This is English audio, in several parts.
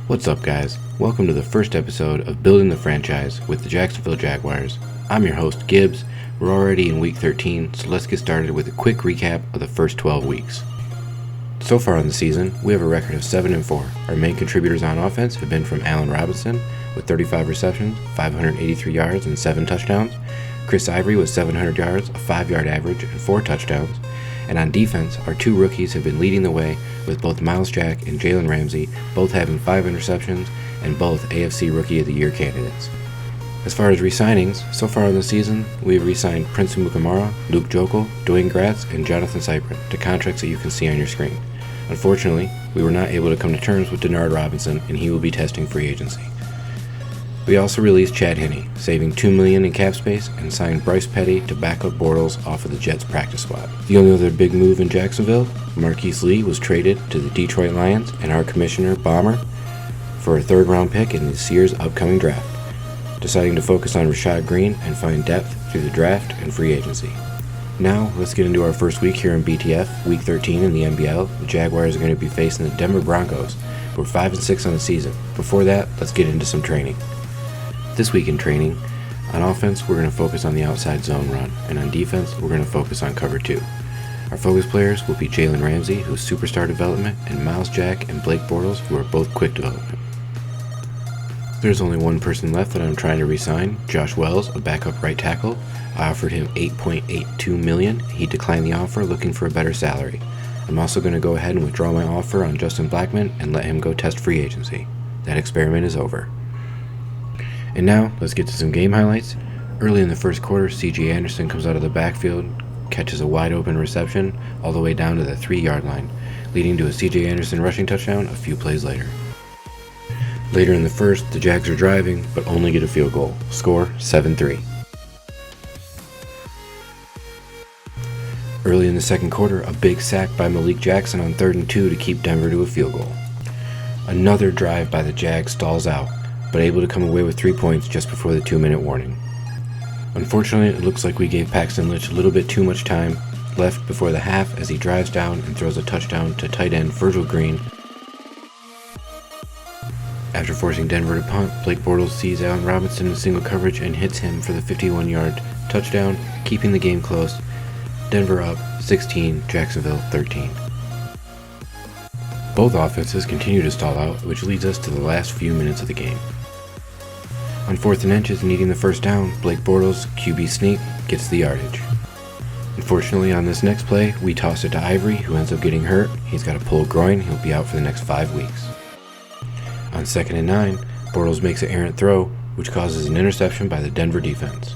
What's up, guys? Welcome to the first episode of Building the Franchise with the Jacksonville Jaguars. I'm your host, Gibbs. We're already in week 13, so let's get started with a quick recap of the first 12 weeks. So far in the season, we have a record of 7-4. Our main contributors on offense have been from Allen Robinson with 35 receptions, 583 yards, and 7 touchdowns. Chris Ivory with 700 yards, a 5-yard average, and 4 touchdowns. And on defense, our 2 rookies have been leading the way with both Myles Jack and Jalen Ramsey, both having 5 interceptions and both AFC Rookie of the Year candidates. As far as re-signings, so far in the season, we have re-signed Prince Mukamara, Luke Jokel, Dwayne Gratz, and Jonathan Cyprin to contracts that you can see on your screen. Unfortunately, we were not able to come to terms with Denard Robinson, and he will be testing free agency. We also released Chad Henne, saving $2 million in cap space, and signed Bryce Petty to back up Bortles off of the Jets practice squad. The only other big move in Jacksonville, Marquise Lee was traded to the Detroit Lions and our commissioner, Bomber, for a 3rd-round pick in this year's upcoming draft, deciding to focus on Rashad Green and find depth through the draft and free agency. Now, let's get into our first week here in BTF, Week 13 in the MBL. The Jaguars are going to be facing the Denver Broncos. We're 5-6 on the season. Before that, let's get into some training. This week in training, on offense, we're going to focus on the outside zone run, and on defense, we're going to focus on cover 2. Our focus players will be Jalen Ramsey, who's superstar development, and Myles Jack and Blake Bortles, who are both quick development. There's only one person left that I'm trying to re-sign, Josh Wells, a backup right tackle. I offered him $8.82 million. He declined the offer, looking for a better salary. I'm also going to go ahead and withdraw my offer on Justin Blackmon and let him go test free agency. That experiment is over. And now, let's get to some game highlights. Early in the first quarter, C.J. Anderson comes out of the backfield, catches a wide open reception all the way down to the 3-yard line, leading to a C.J. Anderson rushing touchdown a few plays later. Later in the first, the Jags are driving, but only get a field goal. Score 7-3. Early in the second quarter, a big sack by Malik Jackson on 3rd and 2 to keep Denver to a field goal. Another drive by the Jags stalls out, but able to come away with 3 points just before the 2-minute warning. Unfortunately, it looks like we gave Paxton Lynch a little bit too much time left before the half as he drives down and throws a touchdown to tight end Virgil Green. After forcing Denver to punt, Blake Bortles sees Allen Robinson in single coverage and hits him for the 51-yard touchdown, keeping the game close. Denver up 16, Jacksonville 13. Both offenses continue to stall out, which leads us to the last few minutes of the game. On 4th and inches, needing the first down, Blake Bortles' QB sneak gets the yardage. Unfortunately, on this next play, we toss it to Ivory, who ends up getting hurt. He's got a pulled groin. He'll be out for the next 5 weeks. On 2nd and 9, Bortles makes an errant throw, which causes an interception by the Denver defense.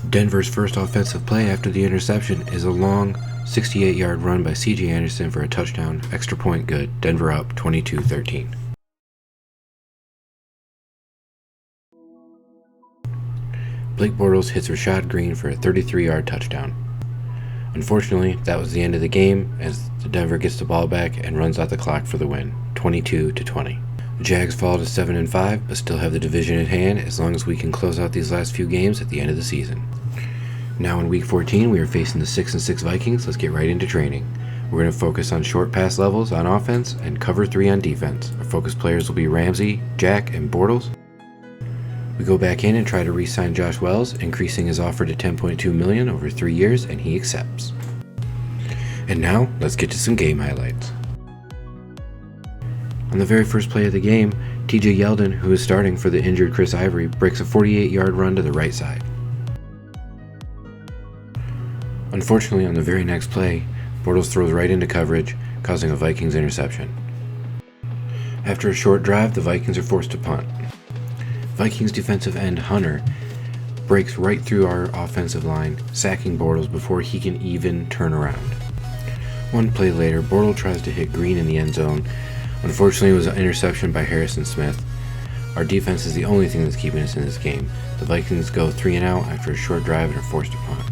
Denver's first offensive play after the interception is a long 68-yard run by C.J. Anderson for a touchdown, extra point good, Denver up 22-13. Blake Bortles hits Rashad Green for a 33-yard touchdown. Unfortunately, that was the end of the game as the Denver gets the ball back and runs out the clock for the win, 22-20. The Jags fall to 7-5, but still have the division at hand as long as we can close out these last few games at the end of the season. Now in week 14, we are facing the 6-6 Vikings. Let's get right into training. We're going to focus on short pass levels on offense and cover 3 on defense. Our focus players will be Ramsey, Jack, and Bortles. We go back in and try to re-sign Josh Wells, increasing his offer to $10.2 million over 3 years, and he accepts. And now, let's get to some game highlights. On the very first play of the game, TJ Yeldon, who is starting for the injured Chris Ivory, breaks a 48-yard run to the right side. Unfortunately, on the very next play, Bortles throws right into coverage, causing a Vikings interception. After a short drive, the Vikings are forced to punt. Vikings defensive end Hunter breaks right through our offensive line, sacking Bortles before he can even turn around. One play later, Bortles tries to hit Green in the end zone. Unfortunately, it was an interception by Harrison Smith. Our defense is the only thing that's keeping us in this game. The Vikings go 3 and out after a short drive and are forced to punt.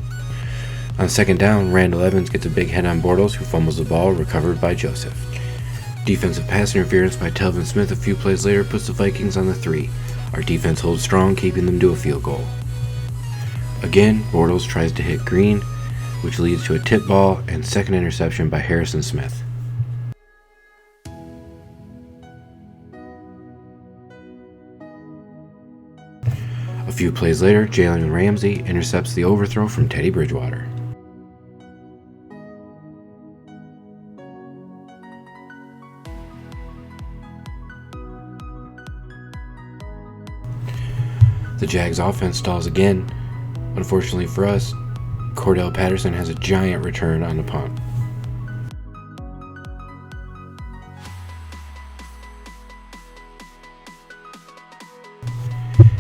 On 2nd down, Randall Evans gets a big head on Bortles, who fumbles the ball, recovered by Joseph. Defensive pass interference by Telvin Smith a few plays later puts the Vikings on the 3. Our defense holds strong, keeping them to a field goal. Again, Bortles tries to hit Green, which leads to a tip ball and second interception by Harrison Smith. few plays later, Jalen Ramsey intercepts the overthrow from Teddy Bridgewater. The Jags offense stalls again. Unfortunately for us, Cordell Patterson has a giant return on the punt.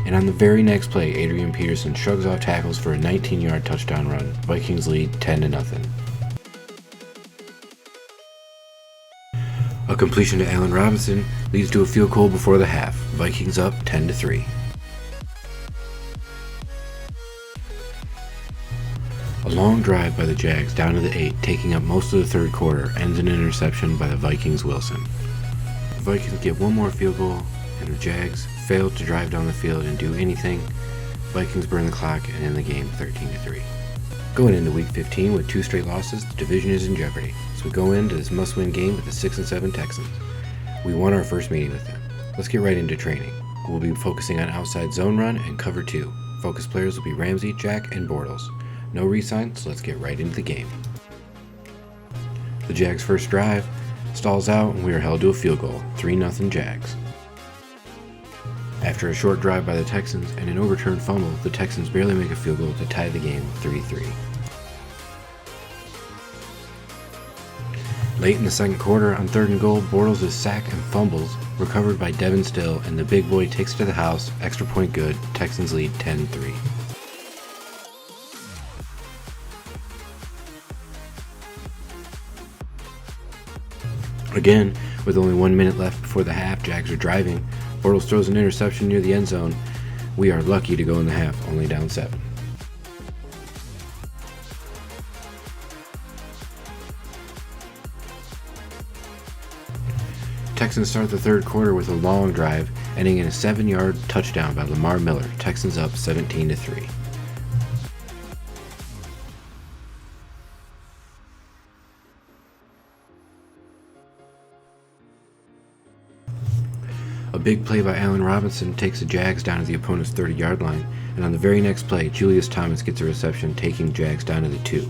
And on the very next play, Adrian Peterson shrugs off tackles for a 19-yard touchdown run. Vikings lead 10-0. A completion to Allen Robinson leads to a field goal before the half. Vikings up 10-3. A long drive by the Jags down to the 8, taking up most of the third quarter, ends in an interception by the Vikings' Wilson. The Vikings get one more field goal, and the Jags fail to drive down the field and do anything. Vikings burn the clock and end the game 13-3. Going into Week 15 with 2 straight losses, the division is in jeopardy. So we go into this must-win game with the 6-7 Texans. We won our first meeting with them. Let's get right into training. We'll be focusing on outside zone run and cover 2. Focus players will be Ramsey, Jack, and Bortles. No re-sign, so let's get right into the game. The Jags' first drive stalls out and we are held to a field goal, 3-0 Jags. After a short drive by the Texans and an overturned fumble, the Texans barely make a field goal to tie the game 3-3. Late in the second quarter, on 3rd and goal, Bortles is sacked and fumbles, recovered by Devin Still, and the big boy takes it to the house, extra point good, Texans lead 10-3. Again, with only 1 minute left before the half, Jags are driving. Bortles throws an interception near the end zone. We are lucky to go in the half, only down 7. Texans start the third quarter with a long drive, ending in a 7-yard touchdown by Lamar Miller. Texans up 17-3. A big play by Allen Robinson takes the Jags down to the opponent's 30-yard line, and on the very next play, Julius Thomas gets a reception, taking Jags down to the 2.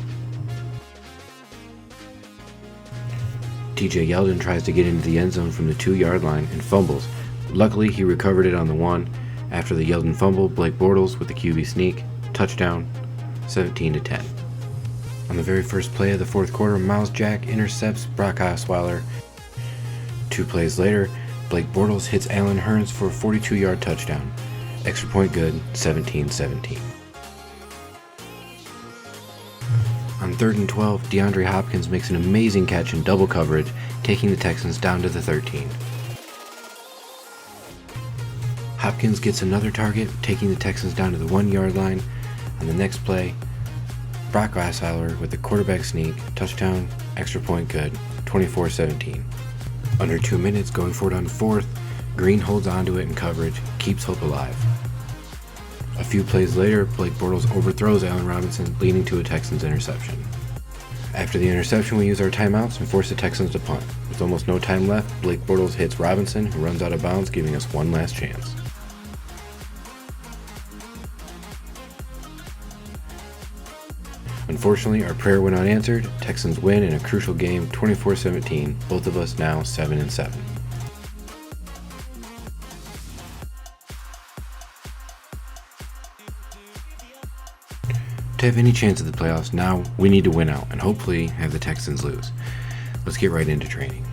TJ Yeldon tries to get into the end zone from the 2-yard line and fumbles. Luckily, he recovered it on the 1. After the Yeldon fumble, Blake Bortles with the QB sneak, touchdown, 17-10. On the very first play of the fourth quarter, Miles Jack intercepts Brock Osweiler. 2 plays later, Blake Bortles hits Allen Hurns for a 42-yard touchdown. Extra point good, 17-17. On 3rd and 12, DeAndre Hopkins makes an amazing catch in double coverage, taking the Texans down to the 13. Hopkins gets another target, taking the Texans down to the 1-yard line. On the next play, Brock Osweiler with the quarterback sneak, touchdown, extra point good, 24-17. Under 2 minutes, going for it on 4th, Green holds onto it in coverage, keeps hope alive. A few plays later, Blake Bortles overthrows Allen Robinson, leading to a Texans interception. After the interception, we use our timeouts and force the Texans to punt. With almost no time left, Blake Bortles hits Robinson, who runs out of bounds, giving us one last chance. Unfortunately, our prayer went unanswered. Texans win in a crucial game, 24-17, both of us now 7-7. To have any chance at the playoffs, now we need to win out and hopefully have the Texans lose. Let's get right into training.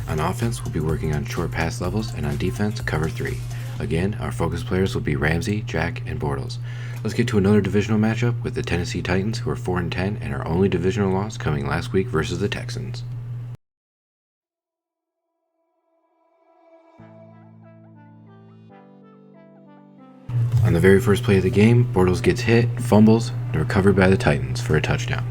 On offense, we'll be working on short pass levels, and on defense, cover 3. Again, our focus players will be Ramsey, Jack, and Bortles. Let's get to another divisional matchup with the Tennessee Titans, who are 4-10 and our only divisional loss coming last week versus the Texans. On the very first play of the game, Bortles gets hit, fumbles, and recovered by the Titans for a touchdown.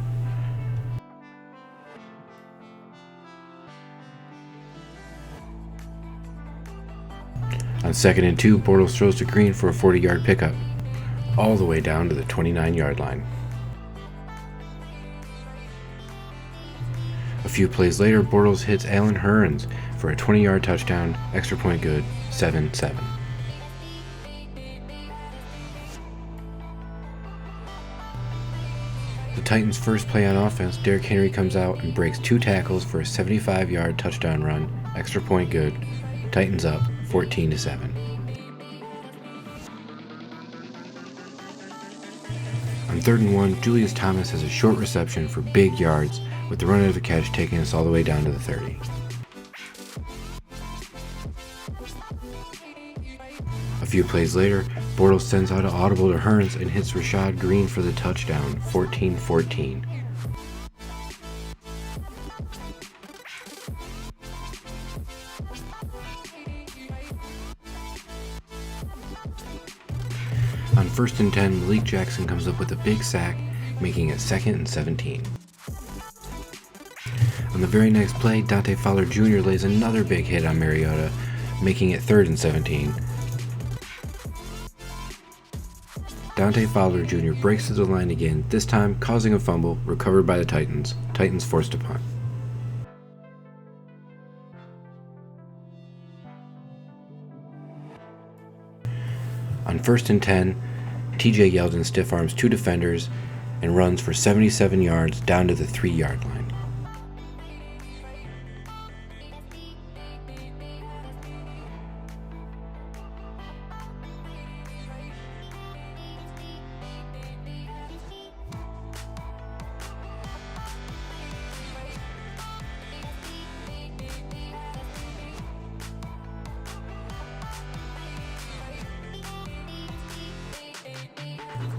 On 2nd and 2, Bortles throws to Green for a 40-yard pickup, all the way down to the 29-yard line. A few plays later, Bortles hits Allen Hurns for a 20-yard touchdown, extra point good, 7-7. The Titans' first play on offense, Derrick Henry comes out and breaks 2 tackles for a 75-yard touchdown run, extra point good. Titans up 14-7. On 3rd and 1, Julius Thomas has a short reception for big yards, with the run after catch taking us all the way down to the 30. A few plays later, Bortles sends out an audible to Hearns and hits Rashad Green for the touchdown, 14-14. On 1st and 10, Malik Jackson comes up with a big sack, making it 2nd and 17. On the very next play, Dante Fowler Jr. lays another big hit on Mariota, making it 3rd and 17. Dante Fowler Jr. breaks to the line again, this time causing a fumble, recovered by the Titans. Titans forced to punt. On 1st and 10, TJ Yeldon stiff arms 2 defenders and runs for 77 yards down to the 3-yard line.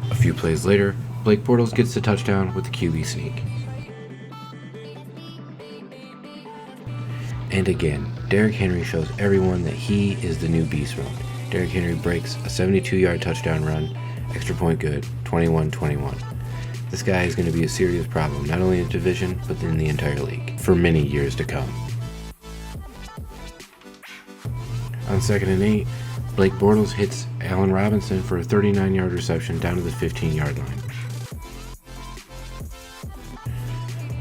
A few plays later, Blake Bortles gets the touchdown with the QB sneak. And again, Derrick Henry shows everyone that he is the new beast mode. Derrick Henry breaks a 72-yard touchdown run, extra point good, 21-21. This guy is going to be a serious problem, not only in the division, but in the entire league, for many years to come. On 2nd and 8, Blake Bortles hits Allen Robinson for a 39-yard reception down to the 15-yard line.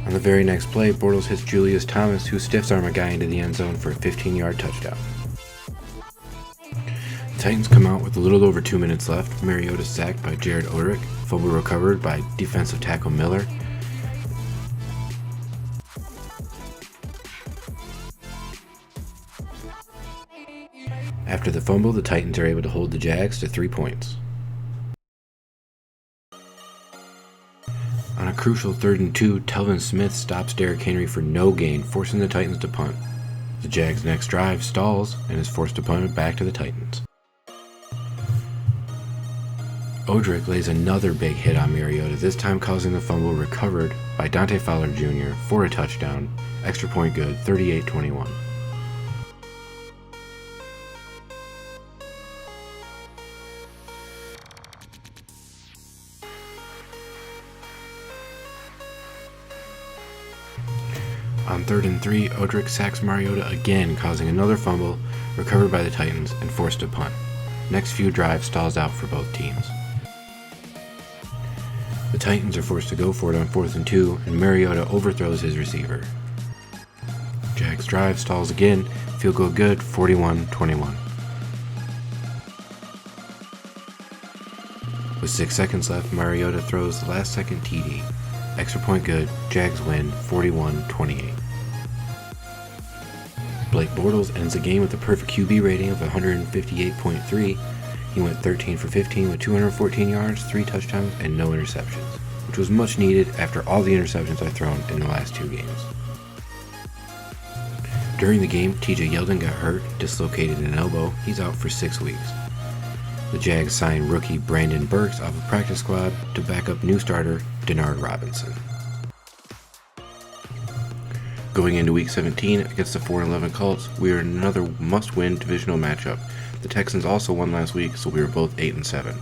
On the very next play, Bortles hits Julius Thomas, who stiffs arm a guy into the end zone for a 15-yard touchdown. The Titans come out with a little over 2 minutes left. Mariota sacked by Jared Odrick, fumble recovered by defensive tackle Miller. After the fumble, the Titans are able to hold the Jags to 3 points. On a crucial 3rd and 2, Telvin Smith stops Derrick Henry for no gain, forcing the Titans to punt. The Jags' next drive stalls and is forced to punt it back to the Titans. Odrick lays another big hit on Mariota, this time causing the fumble recovered by Dante Fowler Jr. for a touchdown, extra point good, 38-21. On 3rd and 3, Odrick sacks Mariota again, causing another fumble, recovered by the Titans, and forced to punt. Next few drives stalls out for both teams. The Titans are forced to go for it on 4th and 2, and Mariota overthrows his receiver. Jags drive stalls again, field goal good, 41-21. With 6 seconds left, Mariota throws the last second TD. Extra point good, Jags win 41-28. Blake Bortles ends the game with a perfect QB rating of 158.3. He went 13 for 15 with 214 yards, 3 touchdowns, and no interceptions, which was much needed after all the interceptions I've thrown in the last 2 games. During the game, TJ Yeldon got hurt, dislocated an elbow. He's out for 6 weeks. The Jags signed rookie Brandon Burks off the practice squad to back up new starter Denard Robinson. Going into Week 17 against the 4-11 Colts, we are in another must-win divisional matchup. The Texans also won last week, so we were both 8-7.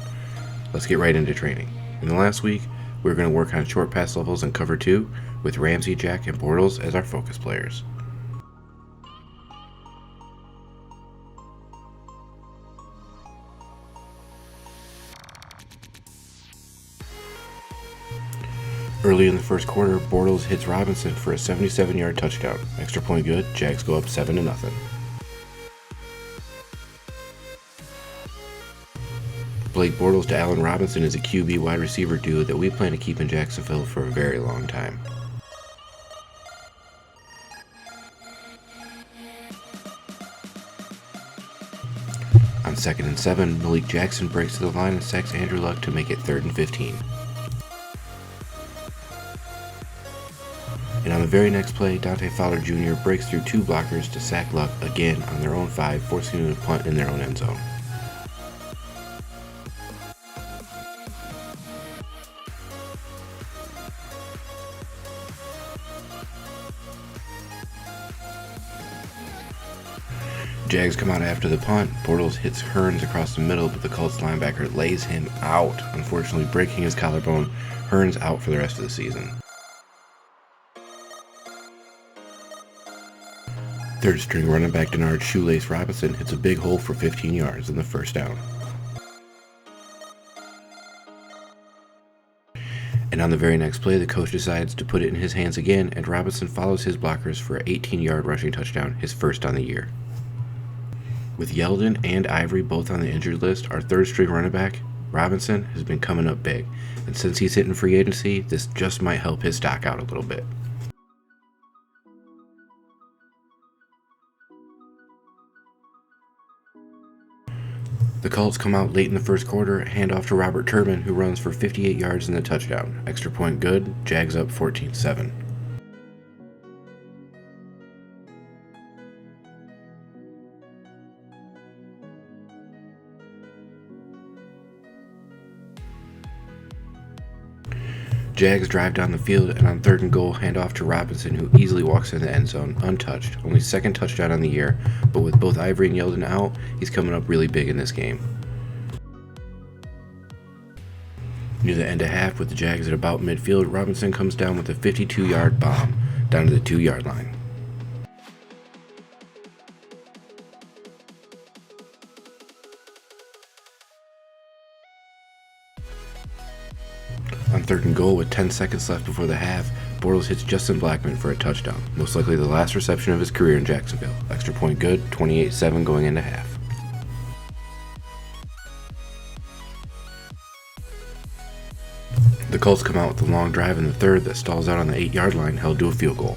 Let's get right into training. In the last week, we were going to work on short pass levels and cover 2, with Ramsey, Jack, and Bortles as our focus players. Early in the first quarter, Bortles hits Robinson for a 77-yard touchdown. Extra point good, Jags go up 7-0. Blake Bortles to Allen Robinson is a QB wide receiver duo that we plan to keep in Jacksonville for a very long time. On 2nd and 7, Malik Jackson breaks to the line and sacks Andrew Luck to make it 3rd and 15. And on the very next play, Dante Fowler Jr. breaks through 2 blockers to sack Luck again on their own 5, forcing them to punt in their own end zone. Jags come out after the punt. Bortles hits Hearns across the middle, but the Colts linebacker lays him out, unfortunately breaking his collarbone. Hearns out for the rest of the season. Third string running back Denard Shoelace Robinson hits a big hole for 15 yards in the first down. And on the very next play, the coach decides to put it in his hands again, and Robinson follows his blockers for an 18-yard rushing touchdown, his first on the year. With Yeldon and Ivory both on the injured list, our third string running back, Robinson, has been coming up big, and since he's hitting free agency, this just might help his stock out a little bit. The Colts come out late in the first quarter, hand off to Robert Turbin, who runs for 58 yards and a touchdown. Extra point good, Jags up 14-7. Jags drive down the field, and on 3rd and goal, hand off to Robinson, who easily walks in the end zone, untouched. Only 2nd touchdown on the year, but with both Ivory and Yeldon out, he's coming up really big in this game. Near the end of half, with the Jags at about midfield, Robinson comes down with a 52-yard bomb down to the 2-yard line. On 3rd and goal, with 10 seconds left before the half, Bortles hits Justin Blackmon for a touchdown, most likely the last reception of his career in Jacksonville. Extra point good, 28-7 going into half. The Colts come out with a long drive in the 3rd that stalls out on the 8-yard line, held to a field goal.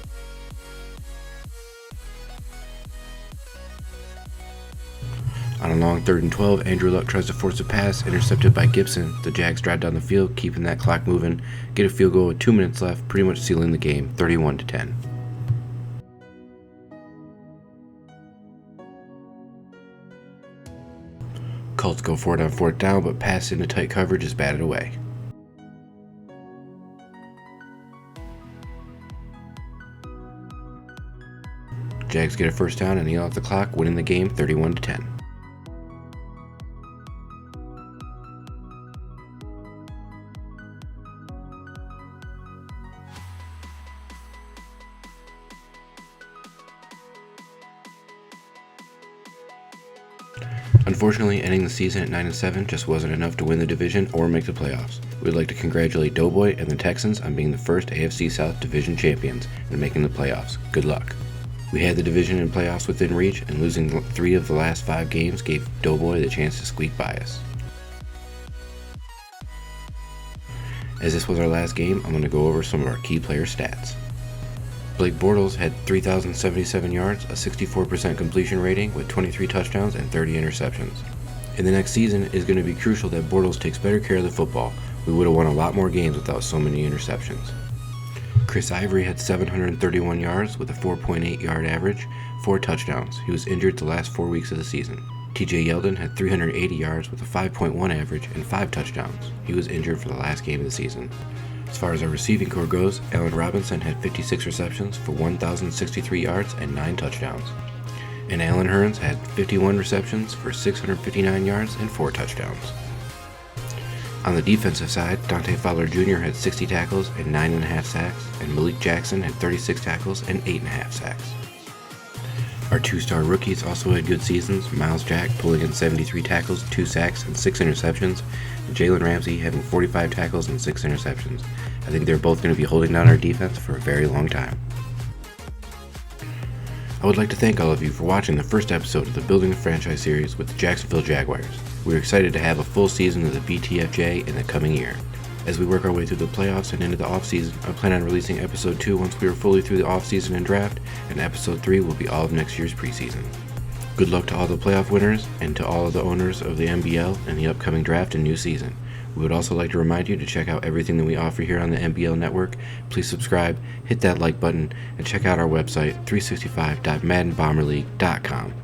On a long 3rd and 12, Andrew Luck tries to force a pass, intercepted by Gibson. The Jags drive down the field, keeping that clock moving, get a field goal with 2 minutes left, pretty much sealing the game, 31-10. Colts go for it on 4th down, but pass into tight coverage is batted away. Jags get a first down and kneel off the clock, winning the game 31-10. Unfortunately, ending the season at 9-7 just wasn't enough to win the division or make the playoffs. We'd like to congratulate Doughboy and the Texans on being the first AFC South division champions and making the playoffs. Good luck. We had the division and playoffs within reach, and losing 3 of the last 5 games gave Doughboy the chance to squeak by us. As this was our last game, I'm going to go over some of our key player stats. Blake Bortles had 3,077 yards, a 64% completion rating with 23 touchdowns and 30 interceptions. In the next season, it is going to be crucial that Bortles takes better care of the football. We would have won a lot more games without so many interceptions. Chris Ivory had 731 yards with a 4.8 yard average, 4 touchdowns. He was injured the last 4 weeks of the season. TJ Yeldon had 380 yards with a 5.1 average and 5 touchdowns. He was injured for the last game of the season. As far as our receiving core goes, Allen Robinson had 56 receptions for 1,063 yards and 9 touchdowns. And Allen Hearns had 51 receptions for 659 yards and 4 touchdowns. On the defensive side, Dante Fowler Jr. had 60 tackles and 9.5 sacks, and Malik Jackson had 36 tackles and 8.5 sacks. Our 2-star rookies also had good seasons, Miles Jack pulling in 73 tackles, 2 sacks, and 6 interceptions, and Jalen Ramsey having 45 tackles and 6 interceptions. I think they're both going to be holding down our defense for a very long time. I would like to thank all of you for watching the first episode of the Building a Franchise series with the Jacksonville Jaguars. We're excited to have a full season of the BTFJ in the coming year. As we work our way through the playoffs and into the offseason, I plan on releasing Episode 2 once we are fully through the offseason and draft, and Episode 3 will be all of next year's preseason. Good luck to all the playoff winners and to all of the owners of the MBL in the upcoming draft and new season. We would also like to remind you to check out everything that we offer here on the MBL network. Please subscribe, hit that like button, and check out our website, 365.maddenbomberleague.com.